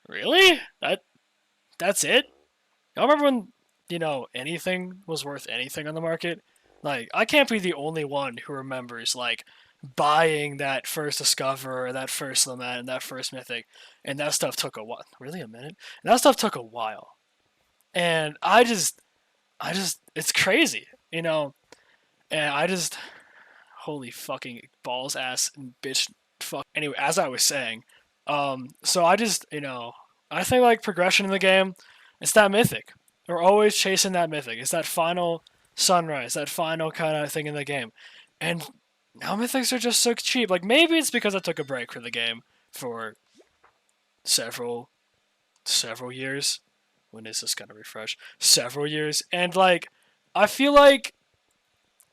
Really? That's it? Y'all remember when, anything was worth anything on the market? Like, I can't be the only one who remembers, like, buying that first Discover, or that first Lament, and that first Mythic, and that stuff took a while. Really, a minute? And that stuff took a while. And it's crazy, And holy fucking balls, ass, and bitch, fuck. Anyway, as I was saying, so I think, like, progression in the game, it's that mythic. We're always chasing that mythic. It's that final sunrise, that final kind of thing in the game. And now mythics are just so cheap. Like, maybe it's because I took a break from the game for several, several years. When is this gonna refresh? Several years. And, like, I feel like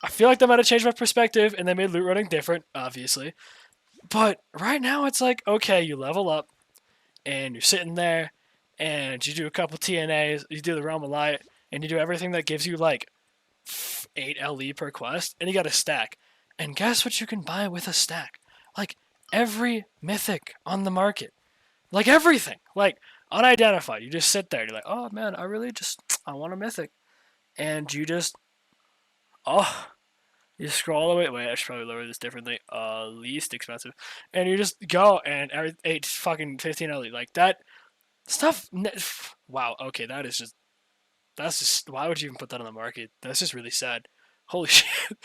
they might have changed my perspective and they made loot running different, obviously. But right now it's like, okay, you level up and you're sitting there and you do a couple TNAs, you do the Realm of Light, and you do everything that gives you like 8 LE per quest, and you got a stack. And guess what you can buy with a stack? Like every mythic on the market. Like everything. Like unidentified. You just sit there, you're like, oh man, I want a mythic. And oh, you scroll all the way. Wait, I should probably lower this differently. Least expensive, and you just go and every 15 LE like that stuff. Wow. Okay, that's just. Why would you even put that on the market? That's just really sad. Holy shit.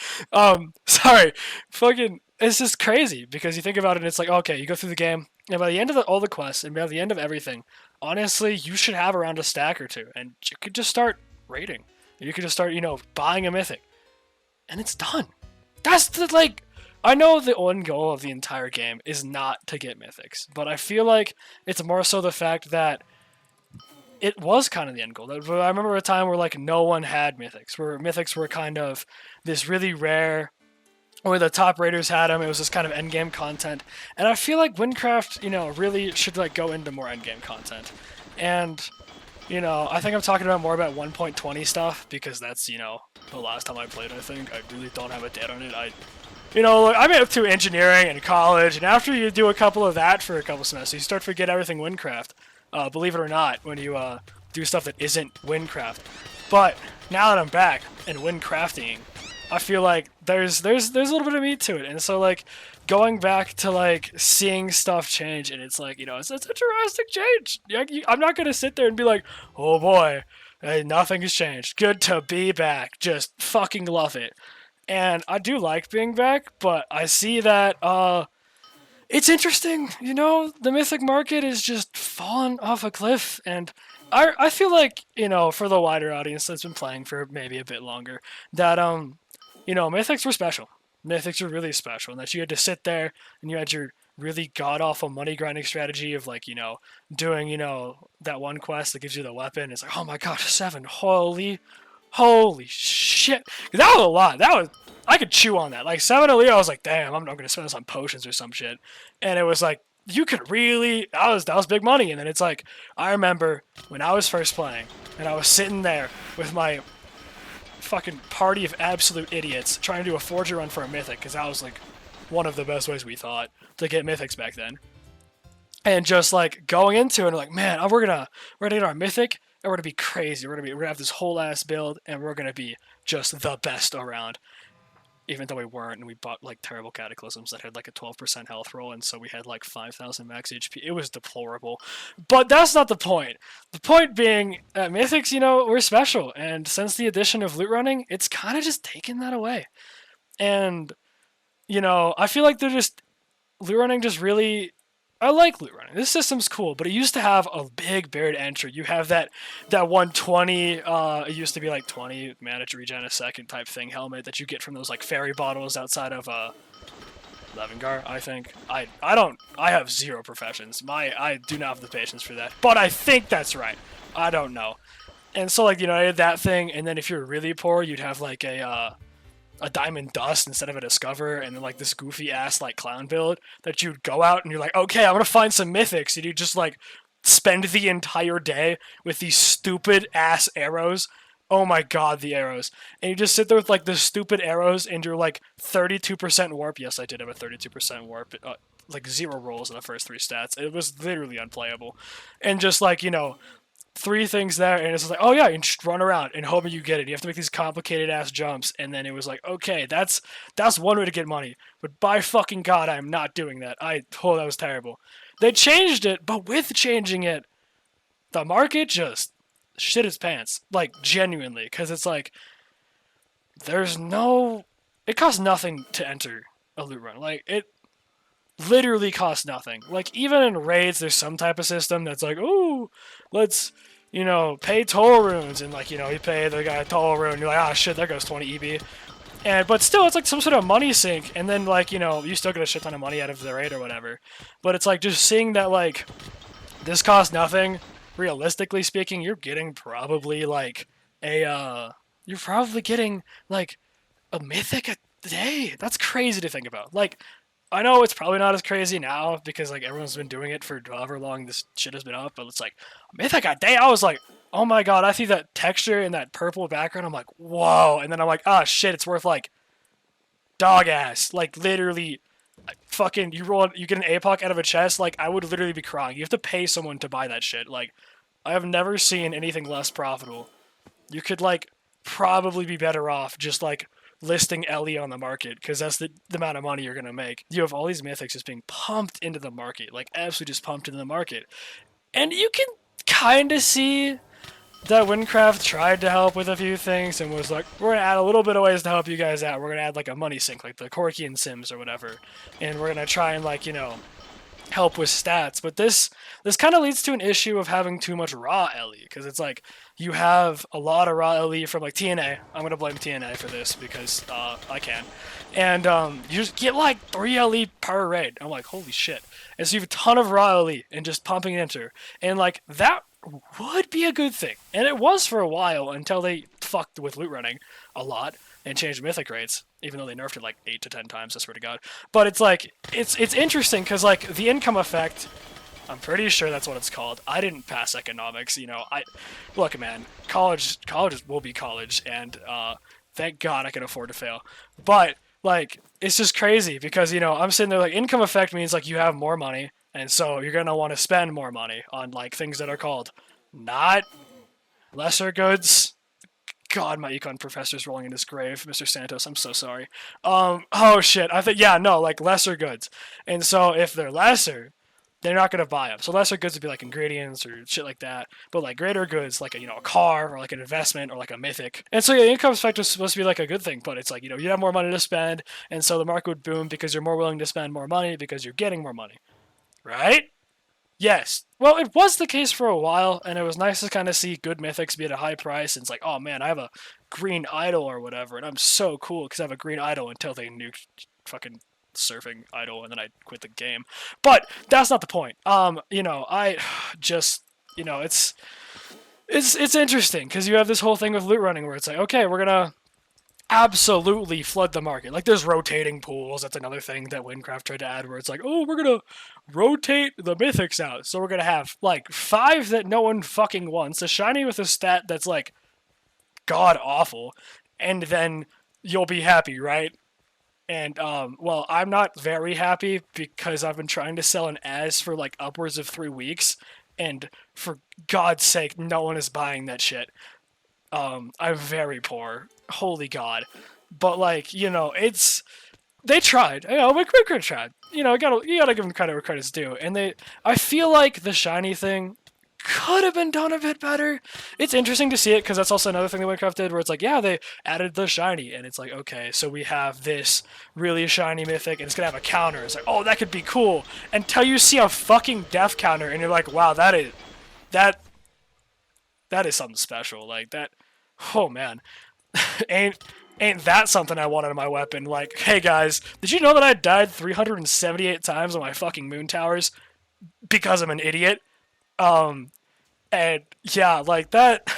Sorry. Fucking. It's just crazy because you think about it and it's like, okay, you go through the game, and by the end of all the quests, and by the end of everything, honestly, you should have around a stack or two, and you could just start raiding. You could just start, buying a mythic, and it's done. That's the, like. I know the end goal of the entire game is not to get mythics, but I feel like it's more so the fact that it was kind of the end goal. I remember a time where like no one had mythics, where mythics were kind of this really rare, where the top raiders had them. It was this kind of endgame content, and I feel like Wynncraft, really should like go into more endgame content. And I think I'm talking about more about 1.20 stuff because that's the last time I played. I think I really don't have a date on it. I'm up to engineering in college, and after you do a couple of that for a couple semesters, you start to forget everything Wynncraft. Believe it or not, when you do stuff that isn't Wynncraft. But now that I'm back and Wynncrafting, I feel like there's a little bit of meat to it, and so like going back to like seeing stuff change, and it's like it's a drastic change. I'm not gonna sit there and be like, oh boy, hey, nothing has changed. Good to be back. Just fucking love it. And I do like being back, but I see that it's interesting. The mythic market is just falling off a cliff, and I feel like for the wider audience that's been playing for maybe a bit longer, that mythics were special. Mythics were really special, and that you had to sit there and you had your really god awful money grinding strategy of like doing that one quest that gives you the weapon. It's like, oh my gosh, 7, holy shit, that was a lot. I could chew on that. Like 7 Elite, I was like, damn, I'm not gonna spend this on potions or some shit. And it was like, you could really, that was big money. And then it's like, I remember when I was first playing, and I was sitting there with my fucking party of absolute idiots trying to do a forger run for a mythic, because that was like one of the best ways we thought to get mythics back then. And just like going into it, and like, man, we're gonna get our mythic, and we're gonna be crazy. We're gonna have this whole ass build, and we're gonna be just the best around. Even though we weren't, and we bought like terrible cataclysms that had like a 12% health roll, and so we had like 5,000 max HP. It was deplorable. But that's not the point. The point being that mythics, we're special, and since the addition of loot running, it's kind of just taken that away. And I feel like they're just loot running just really. I like loot running. This system's cool, but it used to have a big buried entry. You have that 120. It used to be like 20 mana to regen a second type thing helmet that you get from those like fairy bottles outside of Levengar. I think I don't. I have zero professions. I do not have the patience for that. But I think that's right. I don't know. And so like I had that thing, and then if you're really poor, you'd have like a diamond dust instead of a discover, and then like this goofy ass like clown build that you'd go out and you're like, okay, I'm gonna find some mythics, and you just like spend the entire day with these stupid ass arrows. Oh my god, the arrows. And you just sit there with like the stupid arrows and you're like 32% warp. Yes, I did have a 32% warp like 0 rolls in the first 3 stats. It was literally unplayable, and just like 3 things there, and it's like, oh yeah, you just run around and hope you get it. You have to make these complicated ass jumps, and then it was like, okay, that's one way to get money, but by fucking god, I'm not doing that. That was terrible. They changed it, but with changing it, the market just shit its pants, like genuinely, because it's like it costs nothing to enter a loot run. Like it literally costs nothing. Like even in raids, there's some type of system that's like, oh, let's pay toll runes, and like you pay the guy a toll rune, you're like, ah shit, there goes 20 EB. But still, it's like some sort of money sink, and then like you still get a shit ton of money out of the raid or whatever. But it's like just seeing that like this costs nothing. Realistically speaking, you're probably getting like a mythic a day. That's crazy to think about. Like, I know it's probably not as crazy now because like everyone's been doing it for however long this shit has been up, but it's like a mythic a day. I was like, oh my god, I see that texture and that purple background. I'm like, whoa, and then I'm like, ah, shit, it's worth like dog ass. Like literally, fucking, you get an APOC out of a chest. Like I would literally be crying. You have to pay someone to buy that shit. Like I have never seen anything less profitable. You could like probably be better off just like listing Ellie on the market, because that's the amount of money you're gonna make. You have all these mythics just being pumped into the market, like absolutely just pumped into the market, and you can kind of see that Wynncraft tried to help with a few things and was like, we're gonna add a little bit of ways to help you guys out. We're gonna add like a money sink, like the Corkian Sims or whatever, and we're gonna try and like help with stats. But this kind of leads to an issue of having too much raw LE, because it's like you have a lot of raw LE from like TNA. I'm gonna blame TNA for this because I can, and you just get like 3 LE per raid. I'm like, holy shit! And so you have a ton of raw LE and just pumping enter, and like that would be a good thing, and it was for a while until they fucked with loot running a lot and changed mythic rates, even though they nerfed it like 8 to 10 times, I swear to god. But it's like, it's interesting, because like, the income effect, I'm pretty sure that's what it's called. I didn't pass economics, look man, college will be college, and thank god I can afford to fail. But like, it's just crazy, because I'm sitting there like, income effect means like you have more money, and so you're gonna want to spend more money on like things that are called not lesser goods. God, my econ professor's rolling in his grave, Mr. Santos. I'm so sorry. Oh shit. Like lesser goods. And so if they're lesser, they're not gonna buy them. So lesser goods would be like ingredients or shit like that. But like greater goods, like a car or like an investment or like a mythic. And so yeah, the income effect is supposed to be like a good thing, but it's like you have more money to spend, and so the market would boom because you're more willing to spend more money because you're getting more money, right? Yes. Well, it was the case for a while, and it was nice to kind of see good mythics be at a high price. And it's like, oh man, I have a green idol or whatever, and I'm so cool because I have a green idol until they nuked fucking surfing idol, and then I quit the game. But that's not the point. I just, it's interesting because you have this whole thing with loot running where it's like, okay, we're gonna absolutely flood the market. Like there's rotating pools. That's another thing that Wynncraft tried to add, where it's like, oh, we're gonna rotate the mythics out. So we're gonna have like 5 that no one fucking wants, a shiny with a stat that's like god awful, and then you'll be happy, right? And well, I'm not very happy because I've been trying to sell an as for like upwards of 3 weeks, and for God's sake, no one is buying that shit. I'm very poor. Holy god. But like, they tried. Wynncraft tried. You gotta give them credit where credit's due. And I feel like the shiny thing could have been done a bit better. It's interesting to see it because that's also another thing that Wynncraft did, where it's like, yeah, they added the shiny, and it's like, okay, so we have this really shiny mythic, and it's gonna have a counter. It's like, oh, that could be cool. Until you see a fucking death counter, and you're like, wow, that is something special. Like that. Oh man, ain't that something I wanted in my weapon? Like, hey guys, did you know that I died 378 times on my fucking moon towers because I'm an idiot? And yeah, like that.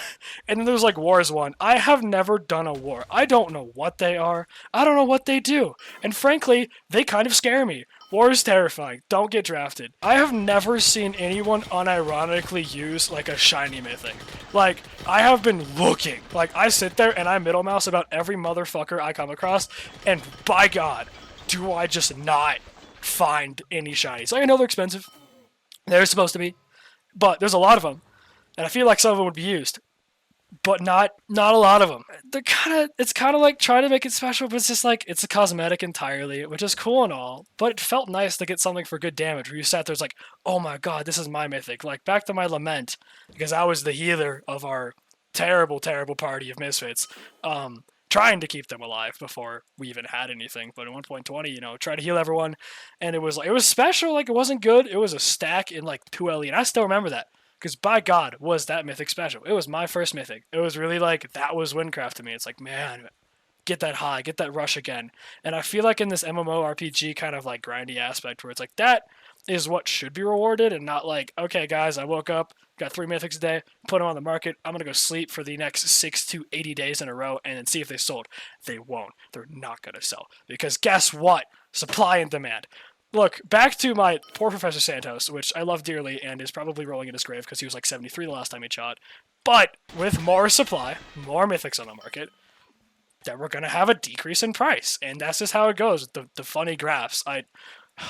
And then there's like Wars 1. I have never done a war. I don't know what they are. I don't know what they do. And frankly, they kind of scare me. War is terrifying. Don't get drafted. I have never seen anyone unironically use like a shiny mythic. Like, I have been looking. Like, I sit there and I middle mouse about every motherfucker I come across, and by God, do I just not find any shinies. Like, I know they're expensive. They're supposed to be. But there's a lot of them. And I feel like some of them would be used. But not a lot of them. It's kind of like trying to make it special, but it's just like, it's a cosmetic entirely, which is cool and all, but it felt nice to get something for good damage, where you sat there, it's like, oh my god, this is my mythic. Like, back to my lament, because I was the healer of our terrible, terrible party of misfits, trying to keep them alive before we even had anything, but at 1.20, you know, try to heal everyone, and it was special, like, it wasn't good, it was a stack in, like, 2 LE, and I still remember that. Because by God, was that mythic special. It was my first mythic. It was really like, that was Wynncraft to me. It's like, man, get that high, get that rush again. And I feel like in this MMORPG kind of like grindy aspect where it's like, that is what should be rewarded and not like, okay guys, I woke up, got 3 mythics a day, put them on the market, I'm going to go sleep for the next 6 to 80 days in a row and then see if they sold. They won't. They're not going to sell. Because guess what? Supply and demand. Look, back to my poor Professor Santos, which I love dearly and is probably rolling in his grave because he was like 73 the last time he shot. But with more supply, more mythics on the market, then we're going to have a decrease in price. And that's just how it goes with the funny graphs.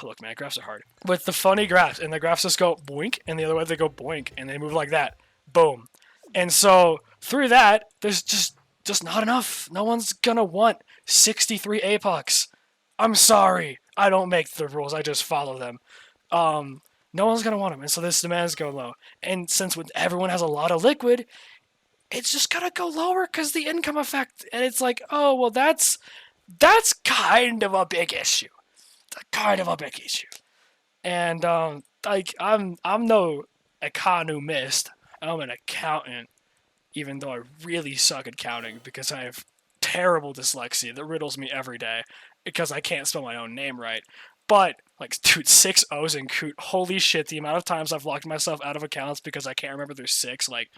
Look, man, graphs are hard. With the funny graphs, and the graphs just go boink, and the other way they go boink, and they move like that. Boom. And so through that, there's just not enough. No one's going to want 63 apox. I'm sorry. I don't make the rules. I just follow them. No one's going to want them. And so this demand is going low. And since everyone has a lot of liquid, it's just going to go lower because the income effect. And it's like, oh, well, that's kind of a big issue. Kind of a big issue. And, like, I'm no economist. I'm an accountant, even though I really suck at counting because I have terrible dyslexia that riddles me every day because I can't spell my own name right. But, like, dude, 6 O's in Coot. Holy shit, the amount of times I've locked myself out of accounts because I can't remember there's 6. Like,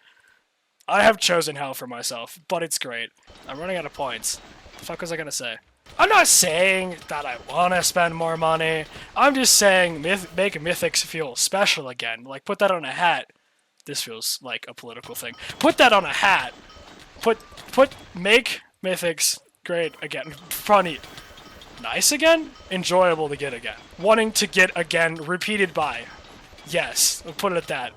I have chosen hell for myself, but it's great. I'm running out of points. The fuck was I gonna say? I'm not saying that I want to spend more money. I'm just saying make mythics feel special again. Like, put that on a hat. This feels like a political thing. Put that on a hat. Make mythics great again. Funny. Nice again? Enjoyable to get again. Wanting to get again repeated by. Yes. We'll put it at that.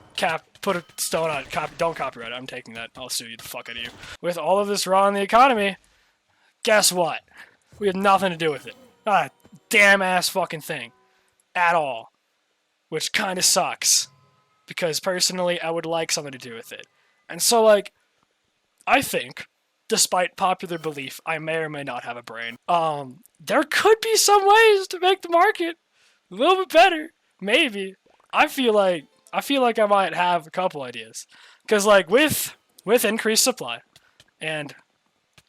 Put a stone on it. Don't copyright it. I'm taking that. I'll sue you the fuck out of you. With all of this raw in the economy, guess what? We have nothing to do with it. Not a damn ass fucking thing. At all. Which kind of sucks. Because personally, I would like something to do with it. And so, like, I think, despite popular belief, I may or may not have a brain. There could be some ways to make the market a little bit better. Maybe. I feel like I might have a couple ideas. Because, like, with increased supply and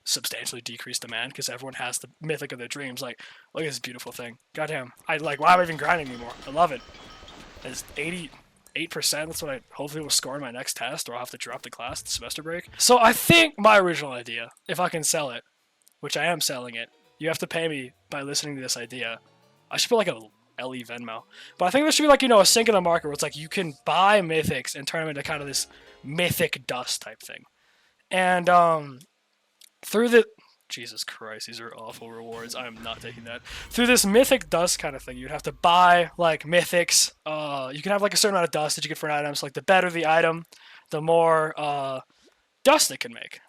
substantially decreased demand, because everyone has the mythic of their dreams, like, look at this beautiful thing. Goddamn. Why am I even grinding anymore? I love it. It's 88%. That's what I hopefully will score in my next test, or I'll have to drop the class at the semester break. So I think my original idea, if I can sell it, which I am selling it, you have to pay me by listening to this idea. I should put like a LE Venmo. But I think there should be like, a sink in the market where it's like you can buy mythics and turn them into kind of this mythic dust type thing. And through the... Jesus Christ, these are awful rewards. I am not taking that. Through this mythic dust kind of thing, you'd have to buy, like, mythics. You can have, like, a certain amount of dust that you get for an item. So, like, the better the item, the more dust it can make.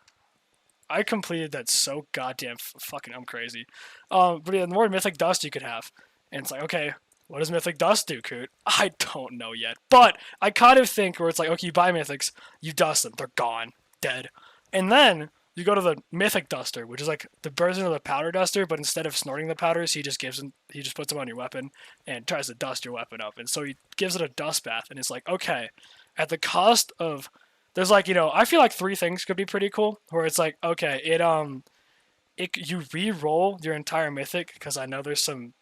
I completed that so goddamn fucking... I'm crazy. But yeah, the more mythic dust you could have. And it's like, okay, what does mythic dust do, Coot? I don't know yet. But I kind of think where it's like, okay, you buy mythics, you dust them, they're gone, dead. And then you go to the mythic duster, which is like the version of the powder duster, but instead of snorting the powders, he just puts them on your weapon and tries to dust your weapon up. And so he gives it a dust bath, and it's like, okay, at the cost of... There's like, I feel like 3 things could be pretty cool, where it's like, okay, you re-roll your entire mythic, because I know there's some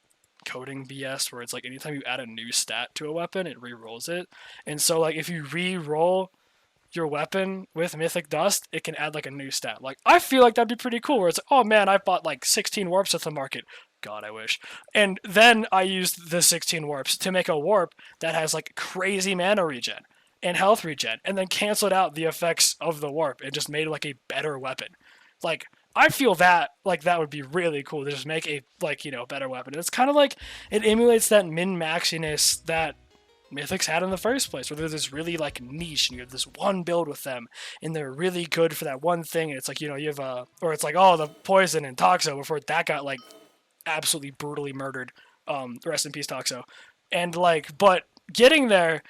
coding BS where it's like anytime you add a new stat to a weapon, it re-rolls it. And so, like, if you re-roll your weapon with mythic dust, it can add like a new stat. Like, I feel like that'd be pretty cool, where it's like, oh man, I bought like 16 warps at the market. God, I wish. And then I used the 16 warps to make a warp that has like crazy mana regen and health regen, and then canceled out the effects of the warp and just made like a better weapon. Like, I feel that like that would be really cool to just make a like better weapon. It's kind of like it emulates that min maxiness that Mythics had in the first place, where they're this really like niche, and you have this one build with them, and they're really good for that one thing. And it's like you have or it's like the poison and Toxo before that got like absolutely brutally murdered. Rest in peace, Toxo. And like, but getting there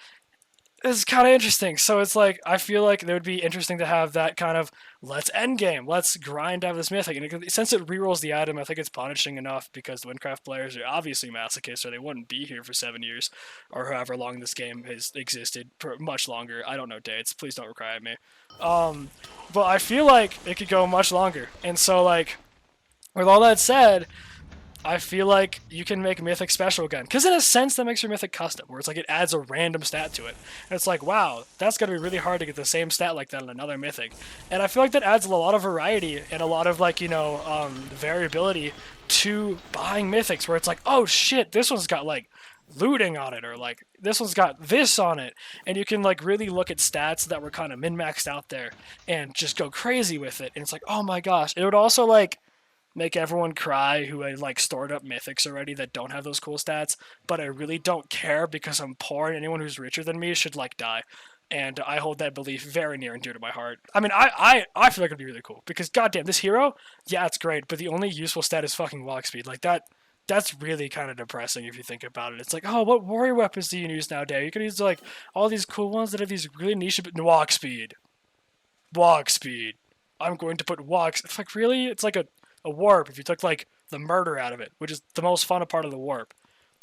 is kind of interesting. So it's like I feel like it would be interesting to have that kind of let's end game, let's grind out this mythic. And since it rerolls the item, I think it's punishing enough because the Wynncraft players are obviously masochists, or they wouldn't be here for 7 years or however long this game has existed. For much longer. I don't know dates. Please don't cry at me. But I feel like it could go much longer. And so like with all that said, I feel like you can make Mythic special again. Because in a sense, that makes your Mythic custom, where it's like it adds a random stat to it. And it's like, wow, that's going to be really hard to get the same stat like that on another Mythic. And I feel like that adds a lot of variety and a lot of, like, variability to buying Mythics, where it's like, oh shit, this one's got, like, looting on it, or like this one's got this on it, and you can like really look at stats that were kind of min-maxed out there and just go crazy with it. And it's like, oh my gosh, it would also like make everyone cry who had like stored up mythics already that don't have those cool stats, but I really don't care because I'm poor and anyone who's richer than me should like die. And I hold that belief very near and dear to my heart. I mean, I feel like it'd be really cool because goddamn, this hero, yeah, it's great, but the only useful stat is fucking walk speed. Like that's really kind of depressing if you think about it. It's like, oh, what warrior weapons do you use nowadays? You can use like all these cool ones that have these really niche walk speed. Walk speed. I'm going to put walks. It's like really, it's like a warp if you took like the murder out of it, which is the most fun part of the warp.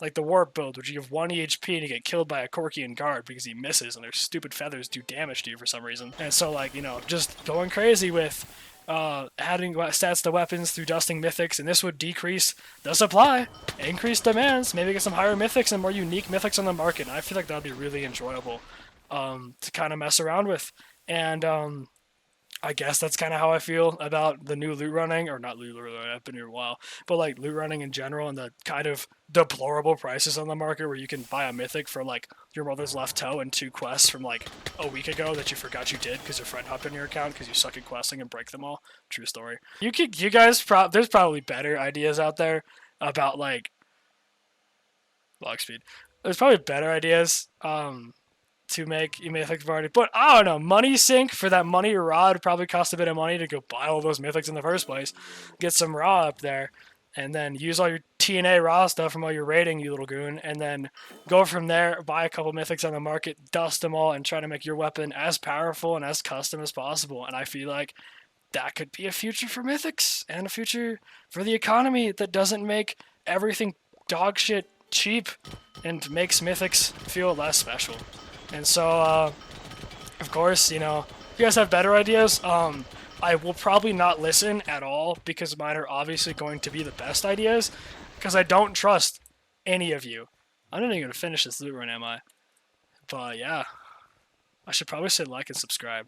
Like the warp build, which you have 1 EHP and you get killed by a Corkian guard because he misses and their stupid feathers do damage to you for some reason. And so like, just going crazy with adding stats to weapons through dusting mythics, and this would decrease the supply, increase demands, maybe get some higher mythics and more unique mythics on the market. And I feel like that would be really enjoyable to kind of mess around with. And I guess that's kind of how I feel about the new loot running, or not loot running, I've been here a while, but like loot running in general and the kind of deplorable prices on the market where you can buy a mythic for like your mother's left toe and 2 quests from like a week ago that you forgot you did because your friend hopped in your account because you suck at questing and break them all. True story. You guys, there's probably better ideas out there about like log speed. There's probably better ideas to make mythic variety. But I don't know, money sink for that money raw would probably cost a bit of money to go buy all those mythics in the first place. Get some raw up there, and then use all your TNA raw stuff from all your raiding, you little goon, and then go from there, buy a couple mythics on the market, dust them all, and try to make your weapon as powerful and as custom as possible. And I feel like that could be a future for mythics and a future for the economy that doesn't make everything dog shit cheap and makes mythics feel less special. And so, of course, if you guys have better ideas, I will probably not listen at all because mine are obviously going to be the best ideas because I don't trust any of you. I'm not even going to finish this loot run, am I? But yeah, I should probably say like and subscribe.